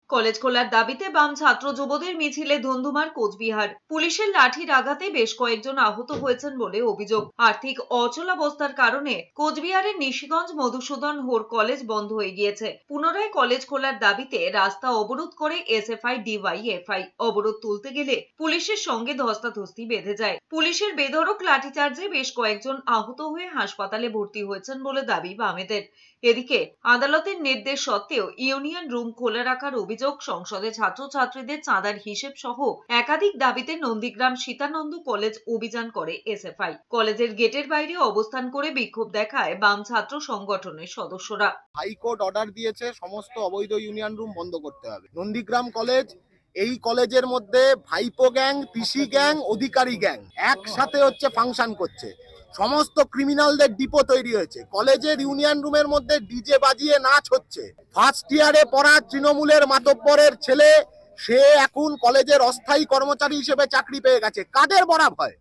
College খোলার দাবিতে বাম ছাত্র যুবদের মিছিলে ধুন্ধুমার কোচবিহার। পুলিশের লাঠির আঘাতে বেশ কয়েকজন আহত হয়েছেন বলে অভিযোগ। আর্থিক অচলাবস্থার কারণে কোচবিহারের নিশিগঞ্জ মধুসূদন হোর কলেজ বন্ধ হয়ে গিয়েছে। পুনরায় কলেজ খোলার দাবিতে রাস্তা অবরোধ করে এসএফআই ডিওয়াইএফআই। অবরোধ তুলতে গেলে পুলিশের সঙ্গে ধস্তাধস্তি বেঁধে যায়। পুলিশের বেধড়ক লাঠিচার্জে বেশ কয়েকজন আহত হয়ে হাসপাতালে ভর্তি হয়েছেন বলে দাবি বামেদের। এদিকে আদালতের নির্দেশ সত্ত্বেও ইউনিয়ন রুম খোলা রাখার অভিযোগ, সংসদে ছাত্রছাত্রীদের চাঁদার হিসেব সহ একাধিক দাবিতে নন্দীগ্রাম সীতানন্দ কলেজ অভিযান করে এসএফআই। কলেজের গেটের বাইরে অবস্থান করে বিক্ষোভ দেখায় বাম ছাত্র সংগঠনের সদস্যরা। হাইকোর্ট অর্ডার দিয়েছে সমস্ত অবৈধ ইউনিয়ন রুম বন্ধ করতে হবে। নন্দীগ্রাম কলেজ, এই কলেজের মধ্যে ভাইপো গ্যাং, পিসি গ্যাং, অধিকারী গ্যাং একসাথে ফাংশন করছে। সমস্ত ক্রিমিনালদের ডিপো তৈরি হয়েছে। কলেজের ইউনিয়ন রুমের মধ্যে ডিজে বাজিয়ে নাচ হচ্ছে। ফার্স্ট ইয়ারে পড়া তৃণমূলের মাতব্বরের ছেলে, সে এখন কলেজের অস্থায়ী কর্মচারী হিসেবে চাকরি পেয়ে গেছে। কাদের বড়া ভয়?